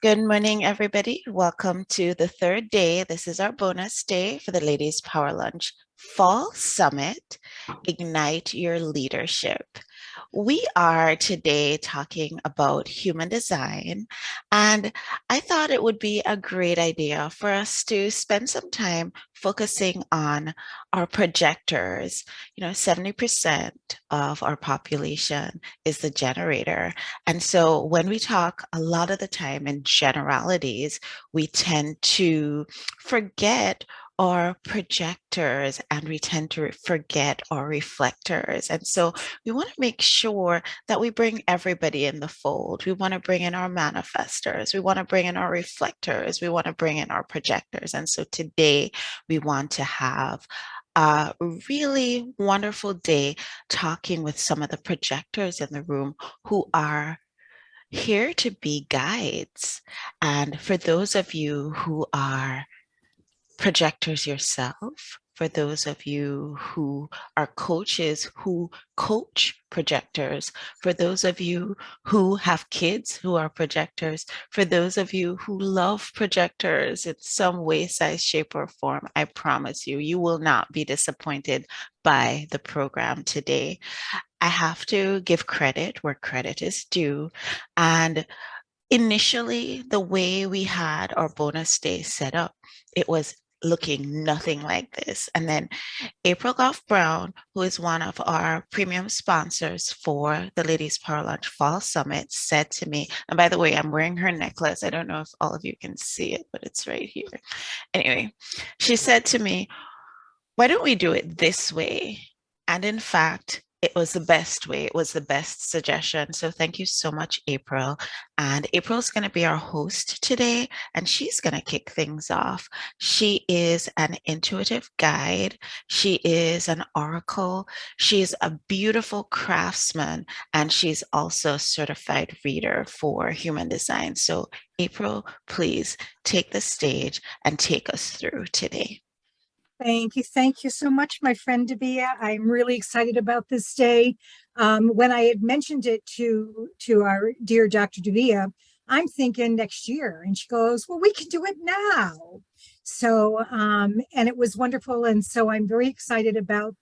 Good morning, everybody. Welcome to the third day. This is our bonus day for the Ladies Power Lunch Fall Summit, Ignite Your Leadership. We are today talking about human design, and I thought it would be a great idea for us to spend some time focusing on our projectors. 70% of our population is the generator. And so when we talk a lot of the time in generalities, we tend to forget our projectors and we tend to forget our reflectors. And so we want to make sure that we bring everybody in the fold. We want to bring in our manifestors. We want to bring in our reflectors. We want to bring in our projectors. And so today we want to have a really wonderful day talking with some of the projectors in the room who are here to be guides. And for those of you who are projectors yourself, for those of you who are coaches who coach projectors, for those of you who have kids who are projectors, for those of you who love projectors in some way, size, shape, or form, I promise you, you will not be disappointed by the program today. I have to give credit where credit is due. And initially, the way we had our bonus day set up, it was looking nothing like this. And then April Goff Brown, who is one of our premium sponsors for the Ladies Power Lunch Fall Summit, said to me, and by the way, I'm wearing her necklace. I don't know if all of you can see it, but it's right here. Anyway, she said to me, why don't we do it this way? And in fact, it was the best way. It was the best suggestion. So thank you so much, April. And April's going to be our host today, and she's going to kick things off. She is an intuitive guide. She is an oracle. She's a beautiful craftsman, and she's also a certified reader for human design. So April, please take the stage and take us through today. Thank you. Thank you so much, my friend Davia. I'm really excited about this day. When I had mentioned it to our dear Dr. Davia, I'm thinking next year. And she goes, well, we can do it now. So, and it was wonderful. And so I'm very excited about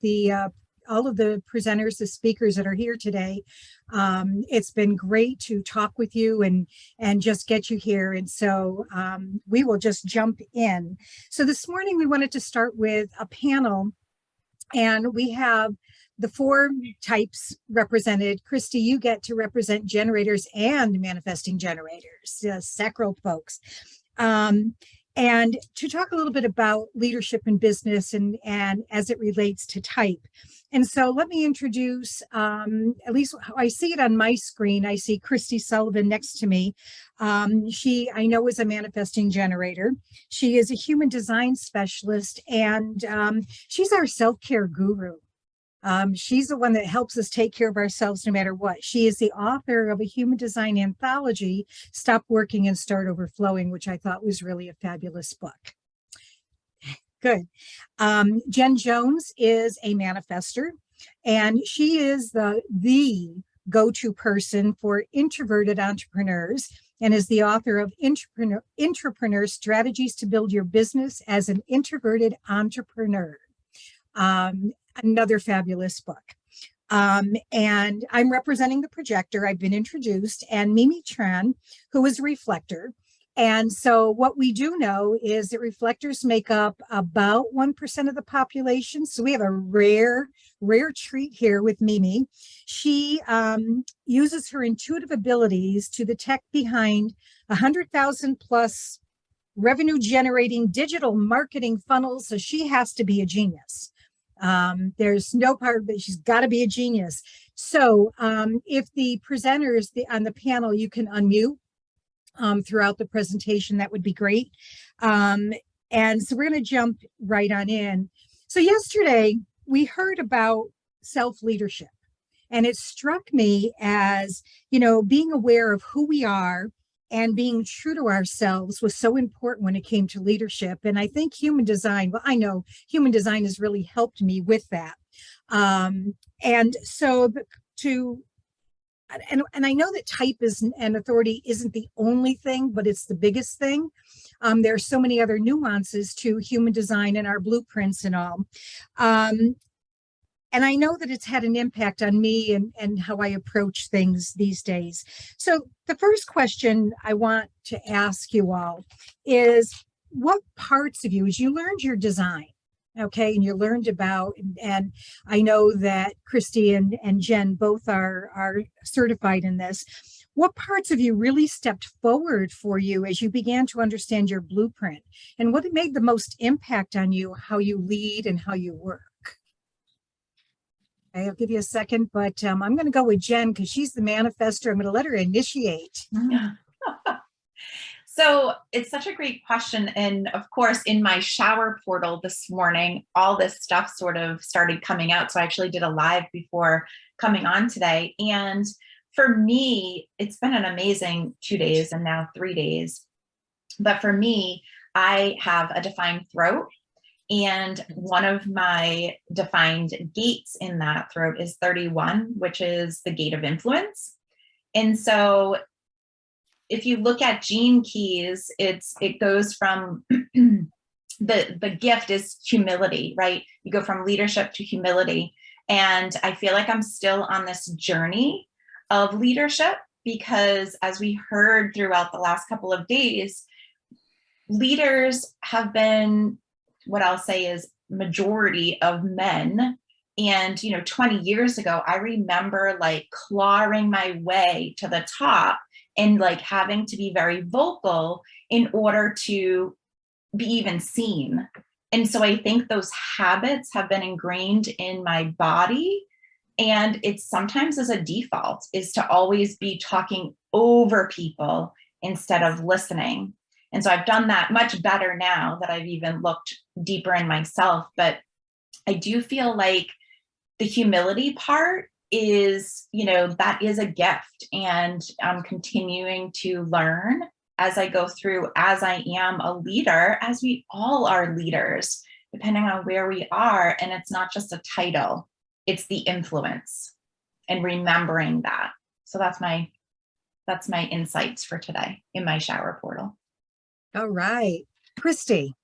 all of the presenters, the speakers that are here today. It's been great to talk with you and just get you here. And so we will just jump in. So this morning we wanted to start with a panel, and we have the four types represented. Christy, you get to represent generators and manifesting generators, sacral folks. And to talk a little bit about leadership in business and as it relates to type. And so let me introduce, at least I see it on my screen. I see Christy Sullivan next to me. She, I know, is a manifesting generator. She is a human design specialist, and she's our self-care guru. She's the one that helps us take care of ourselves no matter what. She is the author of a human design anthology, Stop Working and Start Overflowing, which I thought was really a fabulous book. Good. Jen Jones is a manifester, and she is the go-to person for introverted entrepreneurs and is the author of Entrepreneur Strategies to Build Your Business as an Introverted Entrepreneur. Another fabulous book. And I'm representing the projector. I've been introduced, and Mimi Tran, who is a reflector. And so what we do know is that reflectors make up about 1% of the population. So we have a rare treat here with Mimi. She uses her intuitive abilities to the tech behind 100,000 plus revenue generating digital marketing funnels. So she has to be a genius. There's no part, but she's got to be a genius. So if the presenters on the panel, you can unmute throughout the presentation, that would be great. And so we're going to jump right on in. So yesterday we heard about self-leadership, and it struck me as, being aware of who we are and being true to ourselves was so important when it came to leadership. And I think human design, well, I know human design has really helped me with that. And so to and I know that type is and authority isn't the only thing, but it's the biggest thing. There are so many other nuances to human design and our blueprints and all. Um, and I know that it's had an impact on me and how I approach things these days. So the first question I want to ask you all is, what parts of you, as you learned your design, okay, and you learned about, and I know that Christy and Jen both are certified in this, what parts of you really stepped forward for you as you began to understand your blueprint, and what made the most impact on you, how you lead and how you work? Okay, I'll give you a second, but I'm going to go with Jen because she's the manifester. I'm going to let her initiate. So it's such a great question. And of course, in my shower portal this morning, all this stuff sort of started coming out. So I actually did a live before coming on today. And for me, it's been an amazing 2 days and now 3 days. But for me, I have a defined throat. And one of my defined gates in that throat is 31, which is the gate of influence. And so if you look at gene keys, it goes from the gift is humility, right? You go from leadership to humility. And I feel like I'm still on this journey of leadership because, as we heard throughout the last couple of days, leaders have been, what I'll say is, majority of men. And 20 years ago, I remember like clawing my way to the top and like having to be very vocal in order to be even seen. And so I think those habits have been ingrained in my body. And it's sometimes as a default is to always be talking over people instead of listening. And so I've done that much better now that I've even looked deeper in myself. But I do feel like the humility part is, that is a gift. And I'm continuing to learn as I go through, as I am a leader, as we all are leaders, depending on where we are. And it's not just a title, it's the influence and remembering that. So that's my insights for today in my shower portal. All right, Christy.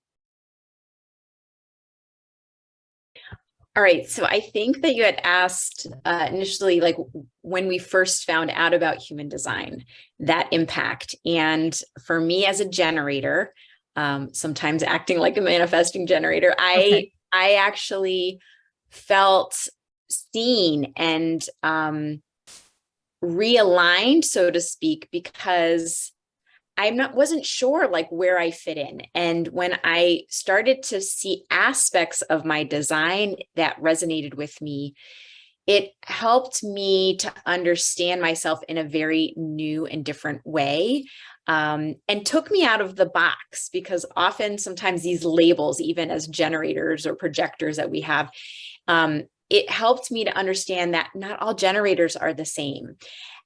All right, so I think that you had asked initially, like when we first found out about human design, that impact. And for me as a generator, sometimes acting like a manifesting generator, I actually felt seen and realigned, so to speak, because wasn't sure like where I fit in. And when I started to see aspects of my design that resonated with me, it helped me to understand myself in a very new and different way, and took me out of the box, because often sometimes these labels, even as generators or projectors that we have, it helped me to understand that not all generators are the same.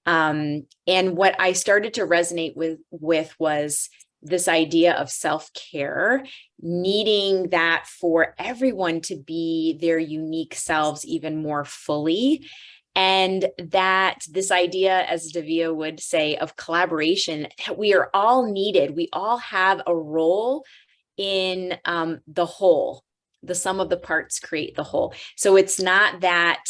And what I started to resonate with was this idea of self-care, needing that for everyone to be their unique selves even more fully. And that this idea, as Davia would say, of collaboration, we are all needed. We all have a role in the whole. The sum of the parts create the whole. So it's not that,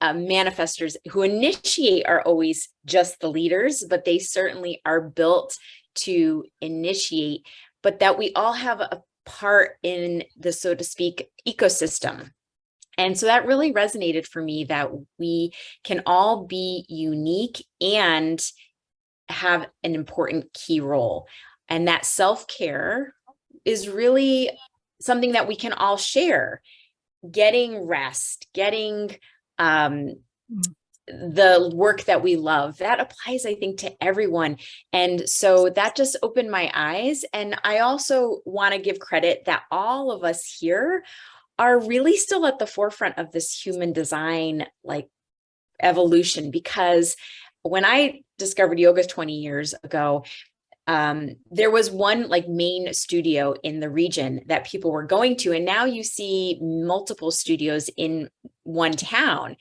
manifestors who initiate are always just the leaders, but they certainly are built to initiate, but that we all have a part in the, so to speak, ecosystem. And so that really resonated for me, that we can all be unique and have an important key role. And that self-care is really something that we can all share. Getting rest, getting the work that we love, that applies, I think, to everyone. And so that just opened my eyes. And I also want to give credit that all of us here are really still at the forefront of this human design, like evolution, because when I discovered yoga 20 years ago, there was one like main studio in the region that people were going to, and now you see multiple studios in one town.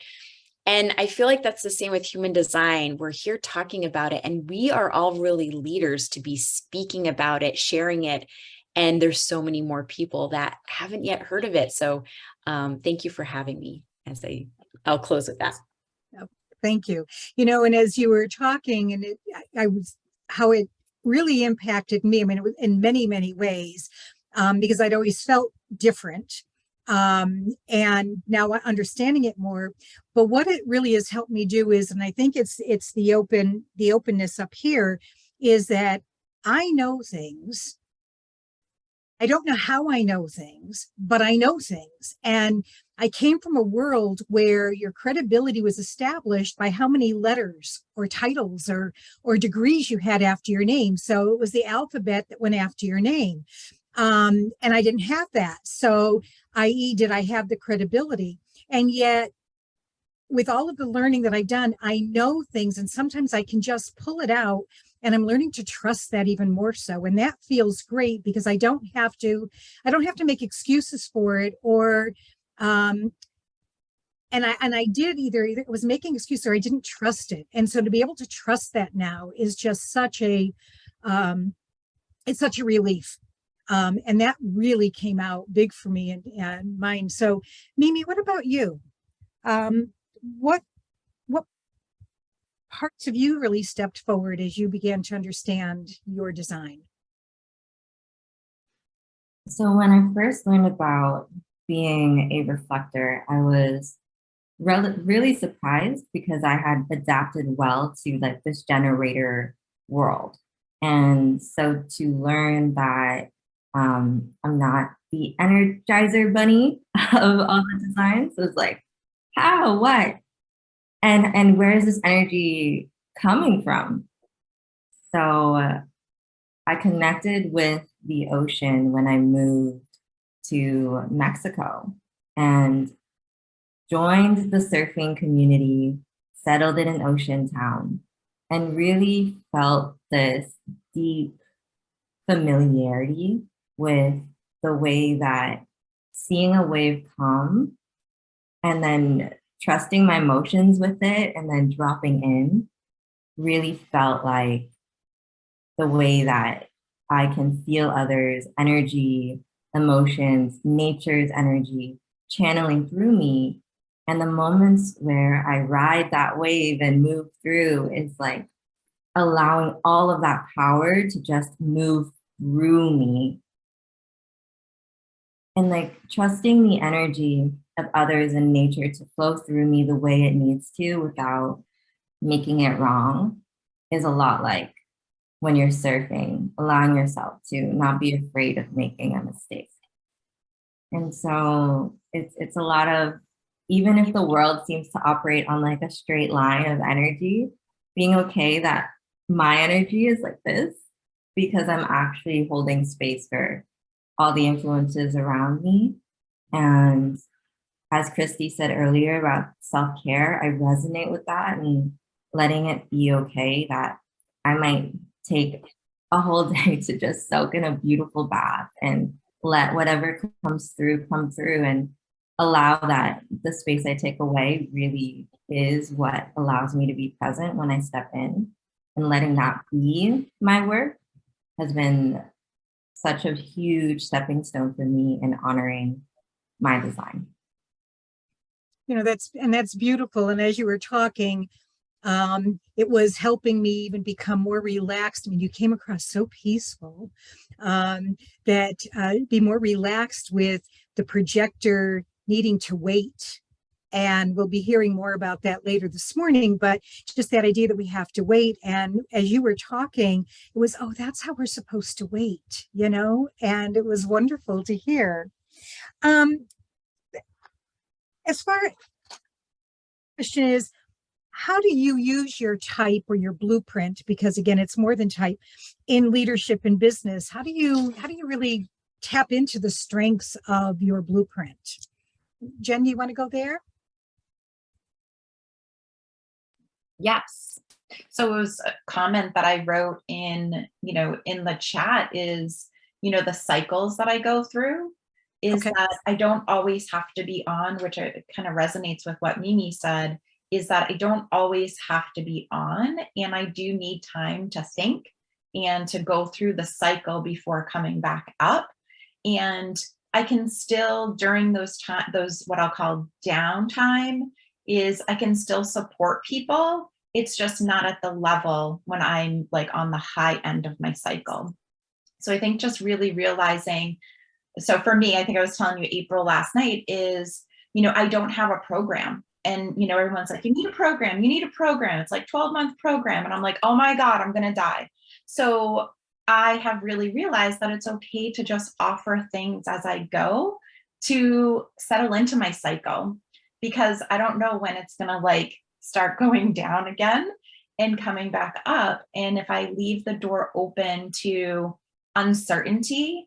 And I feel like that's the same with human design. We're here talking about it, and we are all really leaders to be speaking about it, sharing it. And there's so many more people that haven't yet heard of it. So thank you for having me. I'll close with that. Thank you. And as you were talking, and I was how it really impacted me. I mean, it was in many, many ways, because I'd always felt different. And now understanding it more. But what it really has helped me do is, and I think it's the openness up here, is that I know things. I don't know how I know things, but I know things. And I came from a world where your credibility was established by how many letters or titles or degrees you had after your name. So it was the alphabet that went after your name. And I didn't have that. So, i.e., did I have the credibility? And yet, with all of the learning that I've done, I know things, and sometimes I can just pull it out. And I'm learning to trust that even more so. And that feels great because I don't have to make excuses for it, or and I did either it was making excuses or I didn't trust it. And so to be able to trust that now is just such a it's such a relief. And that really came out big for me and mine. So Mimi, what about you? What parts of you really stepped forward as you began to understand your design? So when I first learned about being a reflector, I was really surprised because I had adapted well to like this generator world. And so to learn that I'm not the energizer bunny of all the designs, it was like, how, what? And where is this energy coming from? So I connected with the ocean when I moved to Mexico and joined the surfing community, settled in an ocean town, and really felt this deep familiarity with the way that seeing a wave come and then trusting my emotions with it and then dropping in really felt like the way that I can feel others' energy, emotions, nature's energy channeling through me. And the moments where I ride that wave and move through is like allowing all of that power to just move through me. And like trusting the energy of others and nature to flow through me the way it needs to without making it wrong is a lot like when you're surfing, allowing yourself to not be afraid of making a mistake. And so it's a lot of, even if the world seems to operate on like a straight line of energy, being okay that my energy is like this because I'm actually holding space for all the influences around me. And as Christy said earlier about self-care, I resonate with that and letting it be okay that I might take a whole day to just soak in a beautiful bath and let whatever comes through come through, and allow that the space I take away really is what allows me to be present when I step in, and letting that be my work has been such a huge stepping stone for me in honoring my design. That's beautiful. And as you were talking, it was helping me even become more relaxed. I mean, you came across so peaceful, that be more relaxed with the projector needing to wait. And we'll be hearing more about that later this morning, but just that idea that we have to wait. And as you were talking, it was, oh, that's how we're supposed to wait, and it was wonderful to hear. As far as the question is, how do you use your type or your blueprint? Because again, it's more than type in leadership and business. How do you really tap into the strengths of your blueprint? Jen, you want to go there? Yes. So it was a comment that I wrote in the chat is, the cycles that I go through is Okay. that I don't always have to be on, which kind of resonates with what Mimi said, is that I don't always have to be on, and I do need time to think and to go through the cycle before coming back up. And I can still, during those what I'll call downtime, is I can still support people. It's just not at the level when I'm like on the high end of my cycle. So I think just really realizing, so for me, I think I was telling you April last night is, I don't have a program. And, everyone's like, you need a program, you need a program. It's like 12-month program. And I'm like, oh my God, I'm going to die. So I have really realized that it's okay to just offer things as I go to settle into my cycle, because I don't know when it's going to like start going down again and coming back up. And if I leave the door open to uncertainty,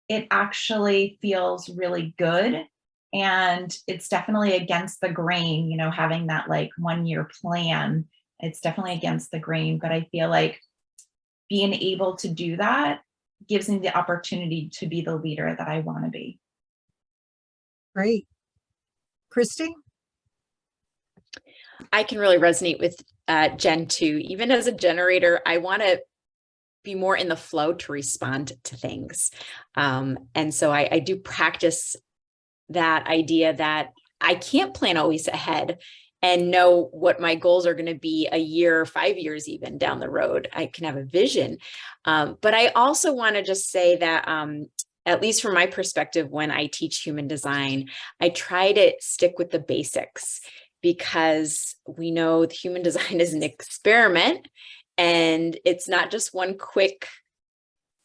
it actually feels really good. And it's definitely against the grain, having that like 1-year plan. It's definitely against the grain, but I feel like being able to do that gives me the opportunity to be the leader that I want to be. Great. Christy? I can really resonate with Jen too. Even as a generator, I want to be more in the flow to respond to things. And so I do practice that idea that I can't plan always ahead and know what my goals are going to be a year, 5 years, even down the road. I can have a vision. But I also want to just say that, at least from my perspective, when I teach human design, I try to stick with the basics, because we know the human design is an experiment, and it's not just one quick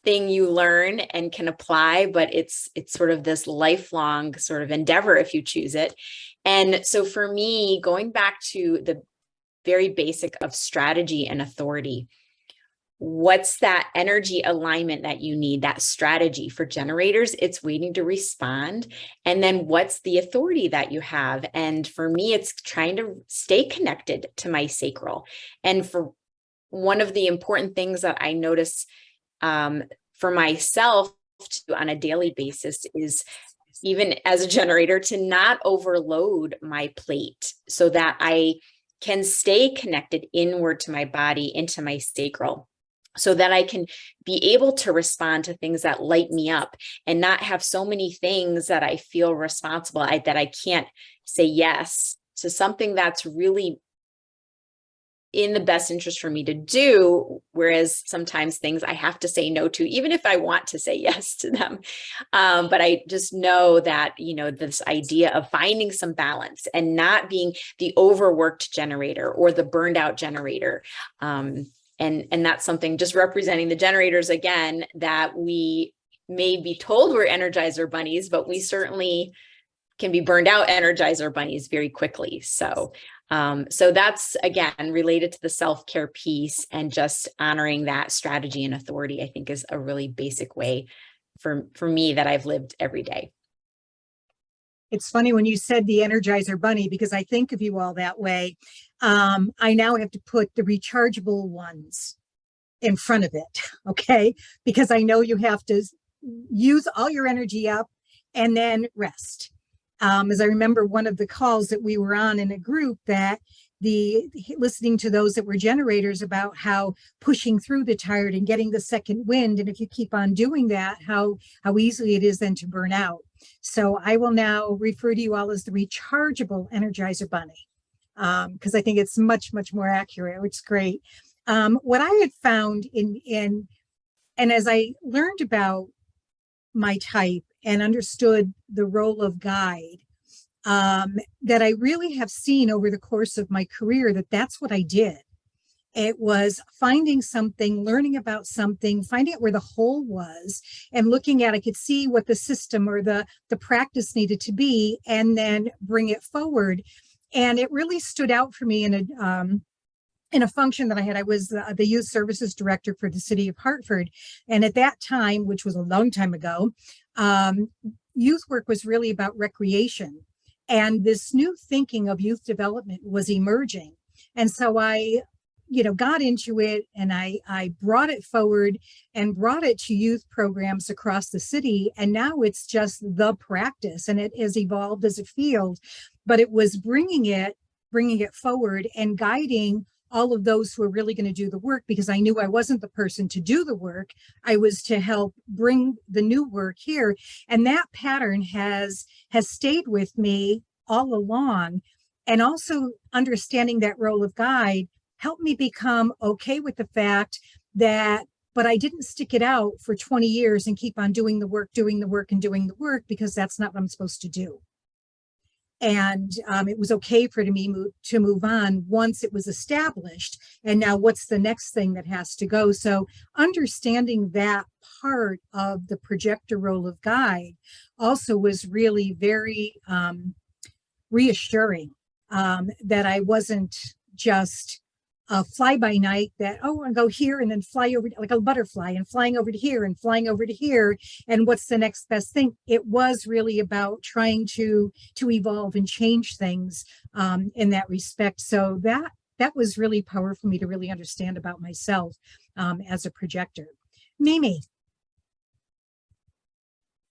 thing you learn and can apply, but it's sort of this lifelong sort of endeavor if you choose it. And so for me, going back to the very basic of strategy and authority, what's that energy alignment that you need, that strategy for generators? It's waiting to respond. And then what's the authority that you have? And for me, it's trying to stay connected to my sacral. And for one of the important things that I notice for myself on a daily basis is, even as a generator, to not overload my plate so that I can stay connected inward to my body, into my sacral, so that I can be able to respond to things that light me up and not have so many things that I feel responsible that I can't say yes to something that's really in the best interest for me to do, whereas sometimes things I have to say no to, even if I want to say yes to them. But I just know that, this idea of finding some balance and not being the overworked generator or the burned out generator. And that's something, just representing the generators again, that we may be told we're Energizer bunnies, but we certainly can be burned out Energizer bunnies very quickly. So that's, again, related to the self-care piece, and just honoring that strategy and authority, I think, is a really basic way for me that I've lived every day. It's funny when you said the Energizer bunny, because I think of you all that way. I now have to put the rechargeable ones in front of it. Okay. Because I know you have to use all your energy up and then rest. As I remember one of the calls that we were on in a group, that listening to those that were generators about how pushing through the tired and getting the second wind. And if you keep on doing that, how easily it is then to burn out. So I will now refer to you all as the rechargeable Energizer bunny, because I think it's much, much more accurate, which is great. What I had found and as I learned about my type and understood the role of guide, that I really have seen over the course of my career, that's what I did. It was finding something, learning about something, finding out where the hole was, and looking at, I could see what the system or the practice needed to be, and then bring it forward. And it really stood out for me in a function that I had. I was the youth services director for the city of Hartford. And at that time, which was a long time ago, youth work was really about recreation. And this new thinking of youth development was emerging. And so I, got into it, and I brought it forward and brought it to youth programs across the city. And now it's just the practice, and it has evolved as a field, but it was bringing it bringing it forward and guiding all of those who are really going to do the work, because I knew I wasn't the person to do the work. I was to help bring the new work here. And that pattern has stayed with me all along. And also understanding that role of guide helped me become okay with the fact that, but I didn't stick it out for 20 years and keep on doing the work, because that's not what I'm supposed to do. And it was okay for me to move on once it was established. And now what's the next thing that has to go? So understanding that part of the projector role of guide also was really very reassuring, that I wasn't just a fly by night that, oh, I'll go here and then fly over like a butterfly and flying over to here and flying over to here. And what's the next best thing? It was really about trying to evolve and change things in that respect. So that was really powerful for me to really understand about myself as a projector. Mimi.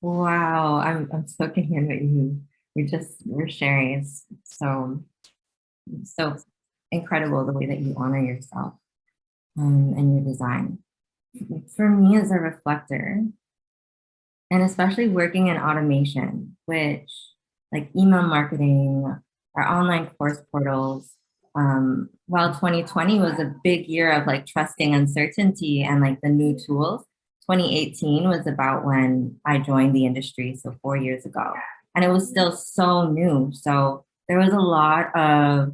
Wow, I'm so to hear what you just were sharing. It's so incredible the way that you honor yourself and your design. For me as a reflector, and especially working in automation, which like email marketing or online course portals, while 2020 was a big year of like trusting uncertainty and like the new tools, 2018 was about when I joined the industry, so 4 years ago. And it was still so new. So there was a lot of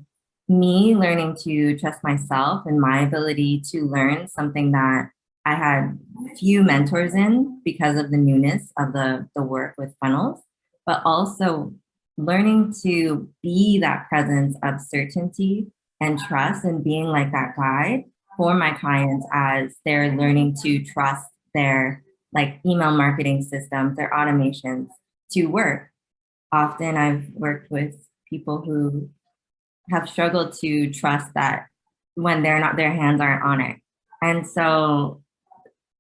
me learning to trust myself and my ability to learn something that I had few mentors in because of the newness of the work with funnels, but also learning to be that presence of certainty and trust and being like that guide for my clients as they're learning to trust their like email marketing systems, their automations to work. Often I've worked with people who have struggled to trust that when they're not, their hands aren't on it. And so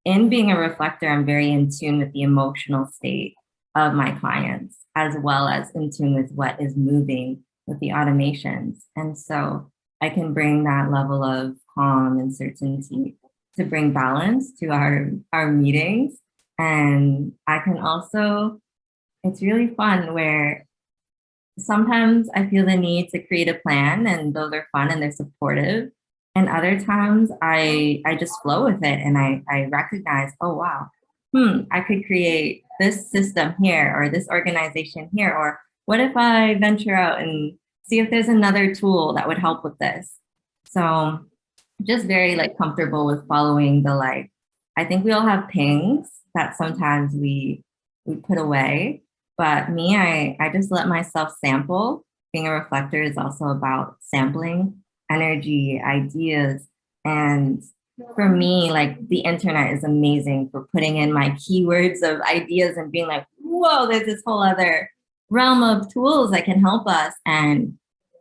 in being a reflector, I'm very in tune with the emotional state of my clients, as well as in tune with what is moving with the automations. And so I can bring that level of calm and certainty to bring balance to our meetings. And I can also, it's really fun where sometimes I feel the need to create a plan, and those are fun and they're supportive. And other times I just flow with it and I recognize, oh, wow, I could create this system here or this organization here. Or what if I venture out and see if there's another tool that would help with this? So just very like comfortable with following the like, I think we all have pings that sometimes we put away. But me, I just let myself sample. Being a reflector is also about sampling energy, ideas. And for me, like the internet is amazing for putting in my keywords of ideas and being like, whoa, there's this whole other realm of tools that can help us. And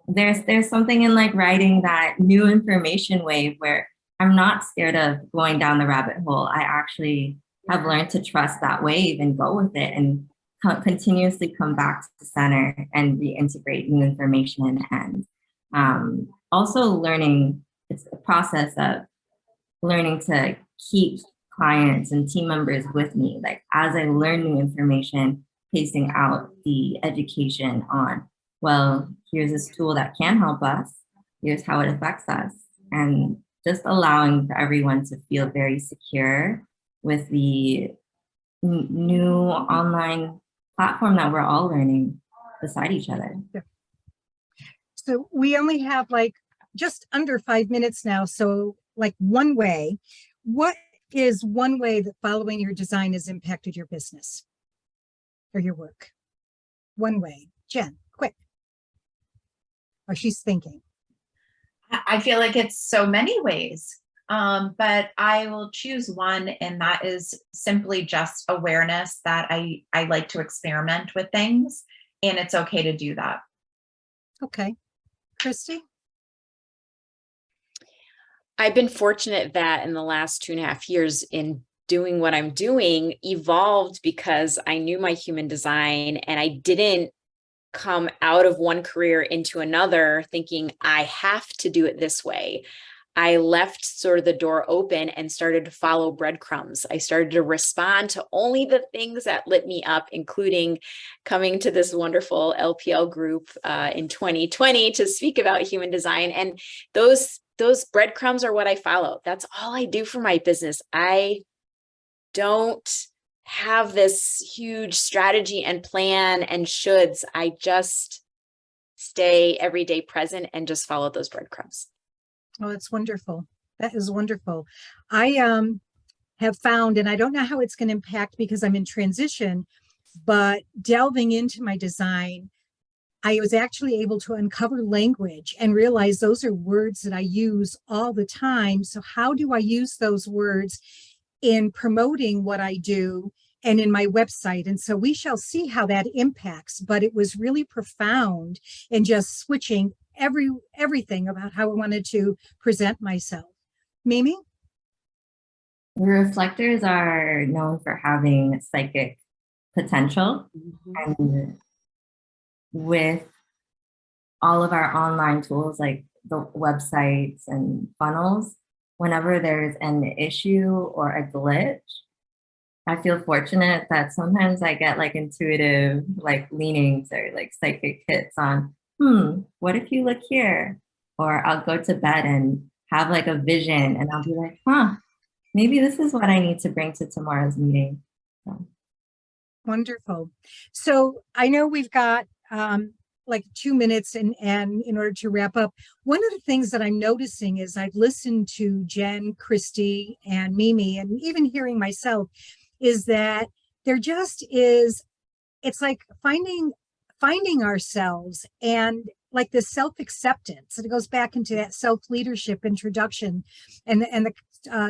there's something in like riding that new information wave where I'm not scared of going down the rabbit hole. I actually have learned to trust that wave and go with it and continuously come back to center and reintegrate new information. And also learning, it's a process of learning to keep clients and team members with me. Like as I learn new information, pacing out the education on, well, here's this tool that can help us, here's how it affects us. And just allowing for everyone to feel very secure with the new online platform that we're all learning beside each other. Yeah. So we only have like just under 5 minutes now. So like one way, what is one way that following your design has impacted your business or your work? One way. Jen, quick. Oh, she's thinking. I feel like it's so many ways, but I will choose one, and that is simply just awareness that I like to experiment with things, and it's okay to do that. Okay. Christy? I've been fortunate that in the last 2.5 years in doing what I'm doing evolved because I knew my human design and I didn't come out of one career into another thinking I have to do it this way. I left sort of the door open and started to follow breadcrumbs. I started to respond to only the things that lit me up, including coming to this wonderful LPL group in 2020 to speak about human design. And those breadcrumbs are what I follow. That's all I do for my business. I don't have this huge strategy and plan and shoulds. I just stay every day present and just follow those breadcrumbs. Oh, that's wonderful. That is wonderful. I have found, and I don't know how it's going to impact because I'm in transition, but delving into my design, I was actually able to uncover language and realize those are words that I use all the time. So how do I use those words in promoting what I do and in my website? And so we shall see how that impacts, but it was really profound in just switching everything about how I wanted to present myself. Mimi? Reflectors are known for having psychic potential. And with all of our online tools like the websites and funnels, whenever there's an issue or a glitch, I feel fortunate that sometimes I get like intuitive like leanings or like psychic hits on, what if you look here? Or I'll go to bed and have like a vision and I'll be like, maybe this is what I need to bring to tomorrow's meeting. So. Wonderful. So I know we've got like 2 minutes and in order to wrap up, one of the things that I'm noticing is I've listened to Jen, Christy, and Mimi, and even hearing myself, is that there just is, it's like finding ourselves and like the self-acceptance. And it goes back into that self-leadership introduction and the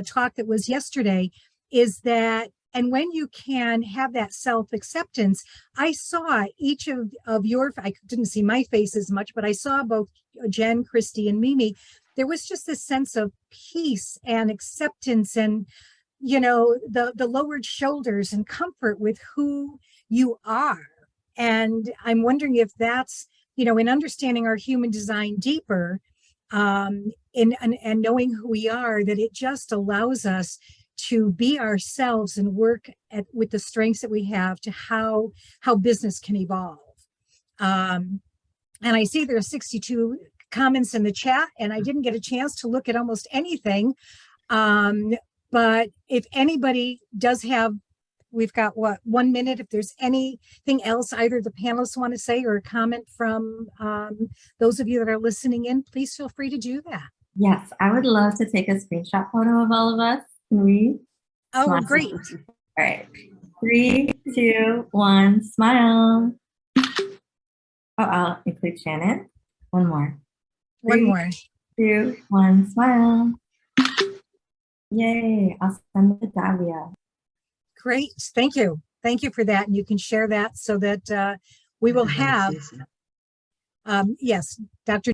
talk that was yesterday, is that, and when you can have that self-acceptance, I saw each of your, I didn't see my face as much, but I saw both Jen, Christy, and Mimi. There was just this sense of peace and acceptance and, you know, the lowered shoulders and comfort with who you are. And I'm wondering if that's, you know, in understanding our human design deeper, and knowing who we are, that it just allows us to be ourselves and work with the strengths that we have to how business can evolve. And I see there are 62 comments in the chat, and I didn't get a chance to look at almost anything. But if anybody does have, we've got 1 minute. If there's anything else either the panelists want to say or a comment from those of you that are listening in, please feel free to do that. Yes, I would love to take a screenshot photo of all of us. Can we? Oh, Smile. great. All right. 3, 2, 1, smile. Oh, I'll include Shannon. One more. One more. 2, 1, smile. Yay. I'll send it to Davia. Great. Thank you. Thank you for that. And you can share that so that we will have, yes, Dr.